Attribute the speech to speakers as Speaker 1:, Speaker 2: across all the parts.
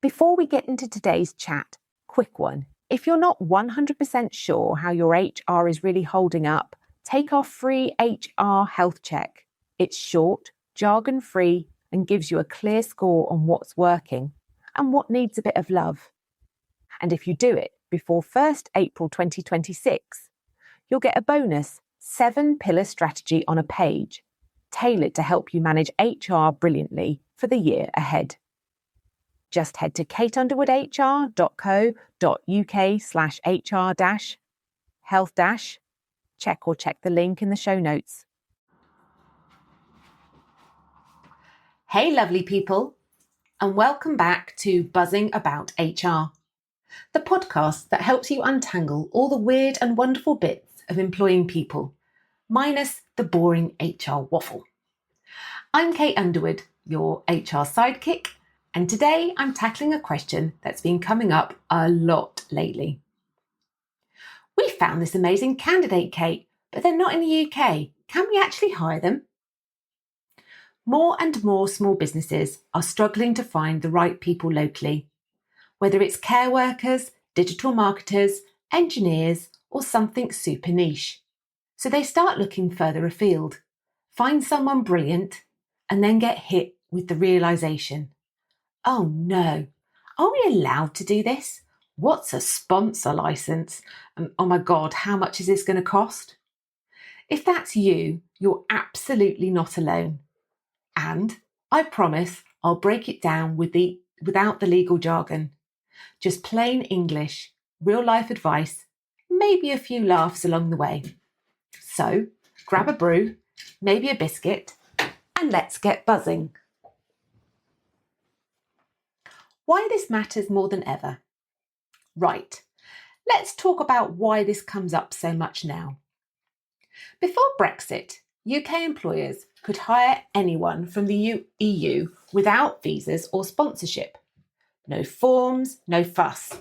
Speaker 1: Before we get into today's chat, quick one. If you're not 100% sure how your HR is really holding up, take our free HR health check. It's short, jargon-free, and gives you a clear score on what's working and what needs a bit of love. And if you do it before 1st April 2026, you'll get a bonus 7-pillar strategy on a page, tailored to help you manage HR brilliantly for the year ahead. Just head to kateunderwoodhr.co.uk/HR-health-check or check the link in the show notes. Hey, lovely people, and welcome back to Buzzing About HR, the podcast that helps you untangle all the weird and wonderful bits of employing people, minus the boring HR waffle. I'm Kate Underwood, your HR sidekick, and today I'm tackling a question that's been coming up a lot lately. We found this amazing candidate, Kate, but they're not in the UK. Can we actually hire them? More and more small businesses are struggling to find the right people locally, whether it's care workers, digital marketers, engineers, or something super niche. So they start looking further afield, find someone brilliant, and then get hit with the realisation, oh no, are we allowed to do this? What's a sponsor licence? And oh my God, how much is this going to cost? If that's you, you're absolutely not alone. And I promise I'll break it down without the legal jargon. Just plain English, real life advice, maybe a few laughs along the way. So grab a brew, maybe a biscuit, and let's get buzzing. Why this matters more than ever. Right, let's talk about why this comes up so much now. Before Brexit, UK employers could hire anyone from the EU without visas or sponsorship. No forms, no fuss.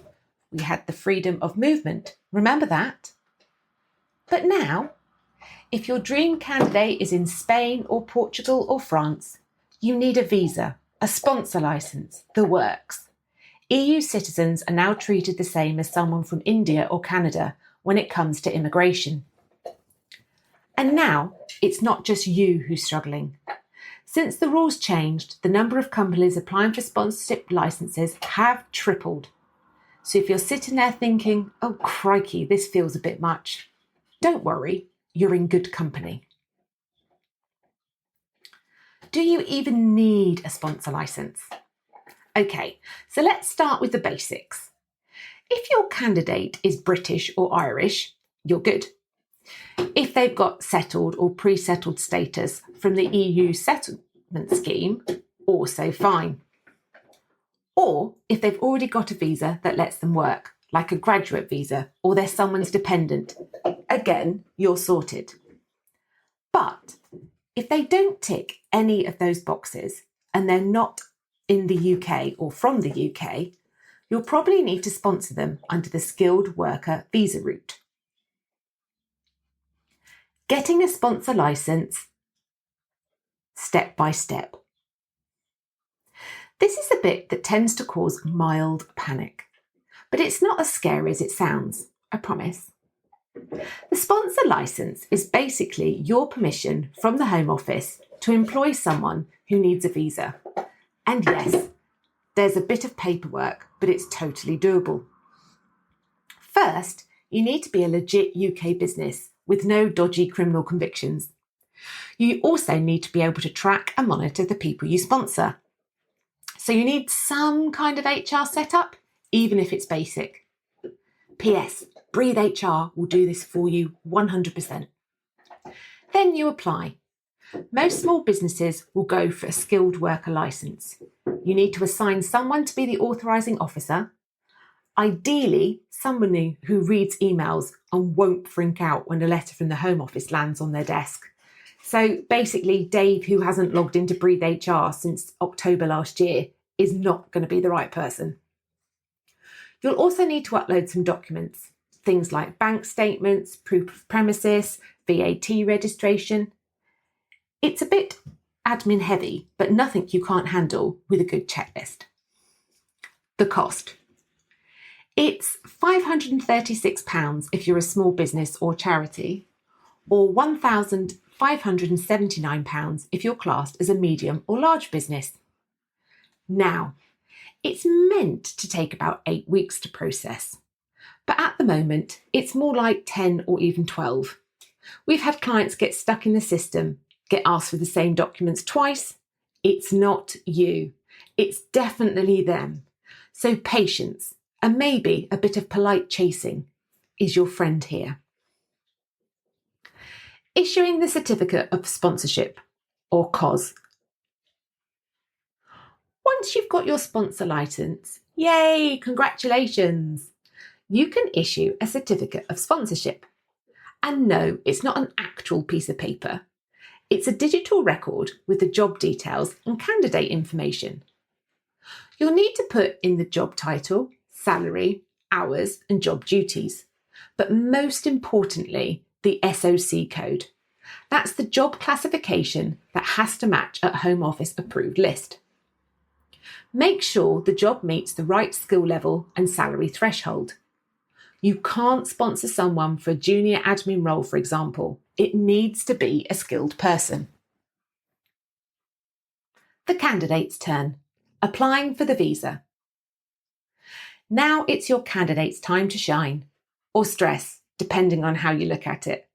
Speaker 1: We had the freedom of movement. Remember that? But now, if your dream candidate is in Spain or Portugal or France, you need a visa, a sponsor licence, the works. EU citizens are now treated the same as someone from India or Canada when it comes to immigration. And now, it's not just you who's struggling. Since the rules changed, the number of companies applying for sponsorship licences have tripled. So if you're sitting there thinking, oh crikey, this feels a bit much, don't worry, you're in good company. Do you even need a sponsor licence? Okay, so let's start with the basics. If your candidate is British or Irish, you're good. If they've got settled or pre-settled status from the EU settlement scheme, also fine. Or if they've already got a visa that lets them work, like a graduate visa, or they're someone's dependent, again, you're sorted. But if they don't tick any of those boxes and they're not in the UK or from the UK, you'll probably need to sponsor them under the skilled worker visa route. Getting a sponsor licence step by step. This is the bit that tends to cause mild panic, but it's not as scary as it sounds, I promise. The sponsor licence is basically your permission from the Home Office to employ someone who needs a visa. And yes, there's a bit of paperwork, but it's totally doable. First, you need to be a legit UK business with no dodgy criminal convictions. You also need to be able to track and monitor the people you sponsor. So you need some kind of HR setup, even if it's basic. P.S. Breathe HR will do this for you 100%. Then you apply. Most small businesses will go for a skilled worker licence. You need to assign someone to be the authorising officer, ideally someone who reads emails and won't freak out when a letter from the Home Office lands on their desk. So basically, Dave, who hasn't logged into Breathe HR since October last year, is not going to be the right person. You'll also need to upload some documents, things like bank statements, proof of premises, VAT registration. It's a bit admin heavy, but nothing you can't handle with a good checklist. The cost. It's £536 if you're a small business or charity, or £1,579 if you're classed as a medium or large business. Now, it's meant to take about 8 weeks to process, but at the moment, it's more like 10 or even 12. We've had clients get stuck in the system, get asked for the same documents twice. It's not you. It's definitely them. So patience and maybe a bit of polite chasing is your friend here. Issuing the Certificate of Sponsorship, or COS. Once you've got your sponsor licence, yay, congratulations! You can issue a Certificate of Sponsorship. And no, it's not an actual piece of paper. It's a digital record with the job details and candidate information. You'll need to put in the job title, salary, hours, and job duties. But most importantly, the SOC code. That's the job classification that has to match a Home Office approved list. Make sure the job meets the right skill level and salary threshold. You can't sponsor someone for a junior admin role, for example. It needs to be a skilled person. The candidate's turn. Applying for the visa. Now it's your candidate's time to shine, or stress, depending on how you look at it.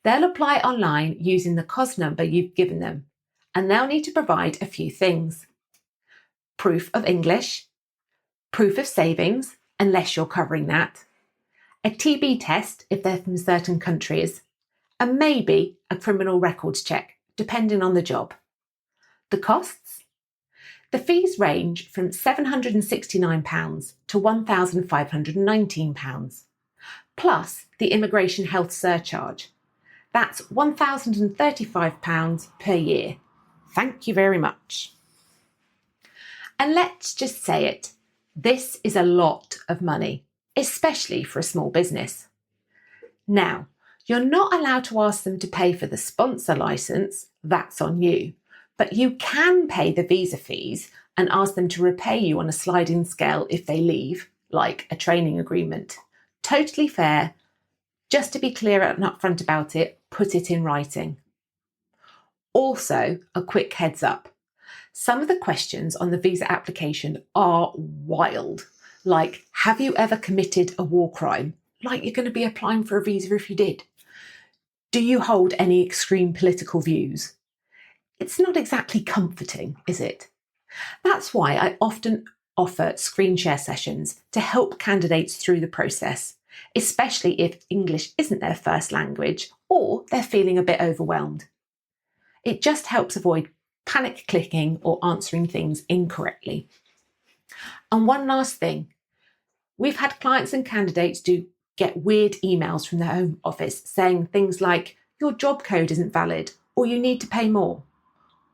Speaker 1: They'll apply online using the COS number you've given them, and they'll need to provide a few things. Proof of English, proof of savings, unless you're covering that, a TB test if they're from certain countries, and maybe a criminal records check, depending on the job. The costs? The fees range from £769 to £1,519, plus the Immigration Health Surcharge. That's £1,035 per year. Thank you very much. And let's just say it, this is a lot of money, especially for a small business. Now, you're not allowed to ask them to pay for the sponsor licence, that's on you, but you can pay the visa fees and ask them to repay you on a sliding scale if they leave, like a training agreement. Totally fair. Just to be clear and upfront about it, put it in writing. Also, a quick heads up. Some of the questions on the visa application are wild. Like, have you ever committed a war crime? Like you're going to be applying for a visa if you did. Do you hold any extreme political views? It's not exactly comforting, is it? That's why I often offer screen share sessions to help candidates through the process, especially if English isn't their first language or they're feeling a bit overwhelmed. It just helps avoid panic clicking or answering things incorrectly. And one last thing, we've had clients and candidates get weird emails from their Home Office saying things like, your job code isn't valid or you need to pay more.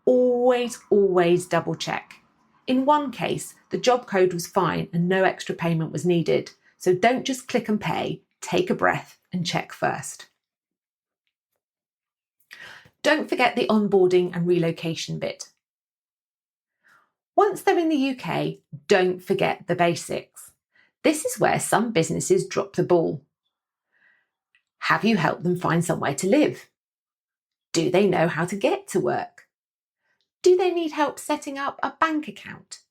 Speaker 1: Always double check. In one case, the job code was fine and no extra payment was needed. So don't just click and pay, take a breath and check first. Don't forget the onboarding and relocation bit. Once they're in the UK, don't forget the basics. This is where some businesses drop the ball. Have you helped them find somewhere to live? Do they know how to get to work? Do they need help setting up a bank account?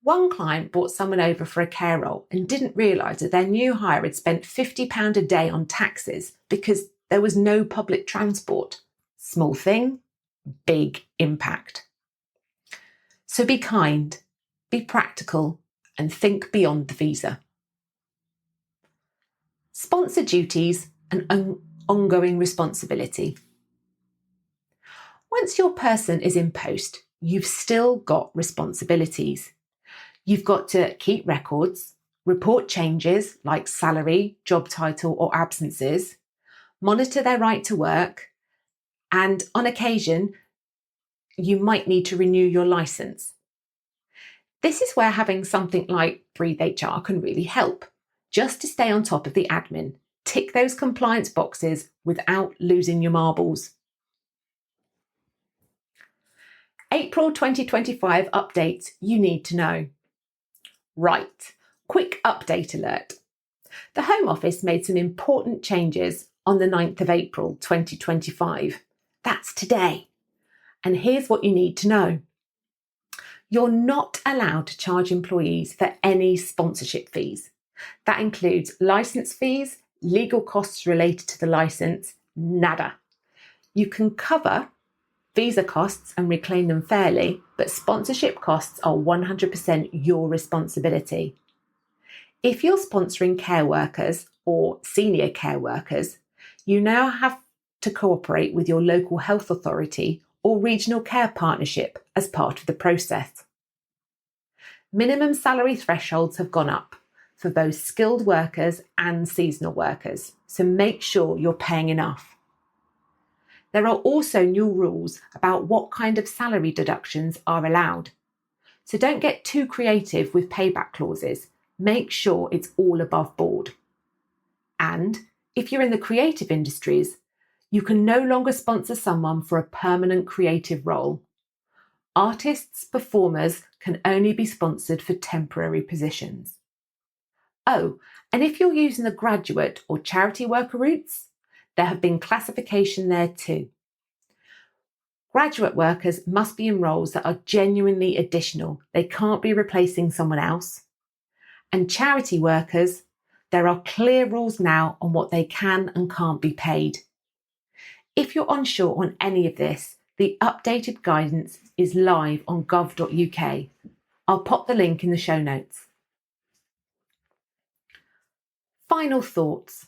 Speaker 1: One client brought someone over for a care role and didn't realise that their new hire had spent £50 a day on taxis because there was no public transport. Small thing, big impact. So be kind, be practical, and think beyond the visa. Sponsor duties and ongoing responsibility. Once your person is in post, you've still got responsibilities. You've got to keep records, report changes like salary, job title, or absences, monitor their right to work, and on occasion, you might need to renew your licence. This is where having something like Breathe HR can really help, just to stay on top of the admin, tick those compliance boxes without losing your marbles. April 2025 updates you need to know. Right, quick update alert. The Home Office made some important changes on the 9th of April 2025. That's today. And here's what you need to know. You're not allowed to charge employees for any sponsorship fees. That includes licence fees, legal costs related to the licence, nada. You can cover visa costs and reclaim them fairly, but sponsorship costs are 100% your responsibility. If you're sponsoring care workers or senior care workers, you now have to cooperate with your local health authority or regional care partnership as part of the process. Minimum salary thresholds have gone up for both skilled workers and seasonal workers, so make sure you're paying enough. There are also new rules about what kind of salary deductions are allowed. So don't get too creative with payback clauses. Make sure it's all above board. And if you're in the creative industries, you can no longer sponsor someone for a permanent creative role. Artists, performers can only be sponsored for temporary positions. Oh, and if you're using the graduate or charity worker routes, there have been classification there too. Graduate workers must be in roles that are genuinely additional. They can't be replacing someone else. And charity workers, there are clear rules now on what they can and can't be paid. If you're unsure on any of this, the updated guidance is live on gov.uk. I'll pop the link in the show notes. Final thoughts.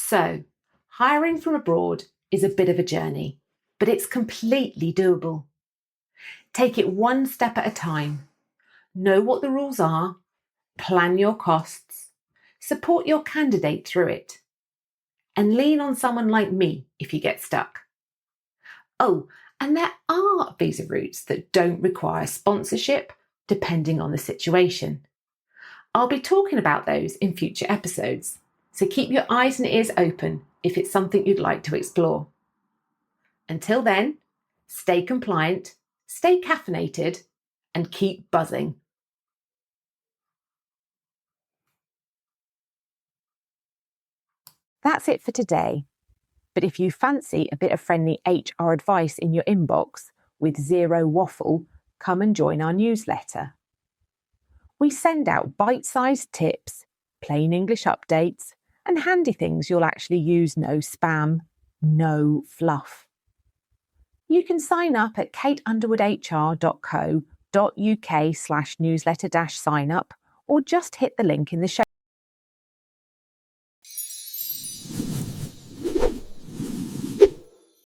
Speaker 1: So, hiring from abroad is a bit of a journey, but it's completely doable. Take it one step at a time. Know what the rules are, plan your costs, support your candidate through it, and lean on someone like me if you get stuck. Oh, and there are visa routes that don't require sponsorship, depending on the situation. I'll be talking about those in future episodes, so keep your eyes and ears open if it's something you'd like to explore. Until then, stay compliant, stay caffeinated, and keep buzzing. That's it for today. But if you fancy a bit of friendly HR advice in your inbox with zero waffle, come and join our newsletter. We send out bite-sized tips, plain English updates, and handy things you'll actually use. No spam, no fluff. You can sign up at kateunderwoodhr.co.uk/newsletter-sign up or just hit the link in the show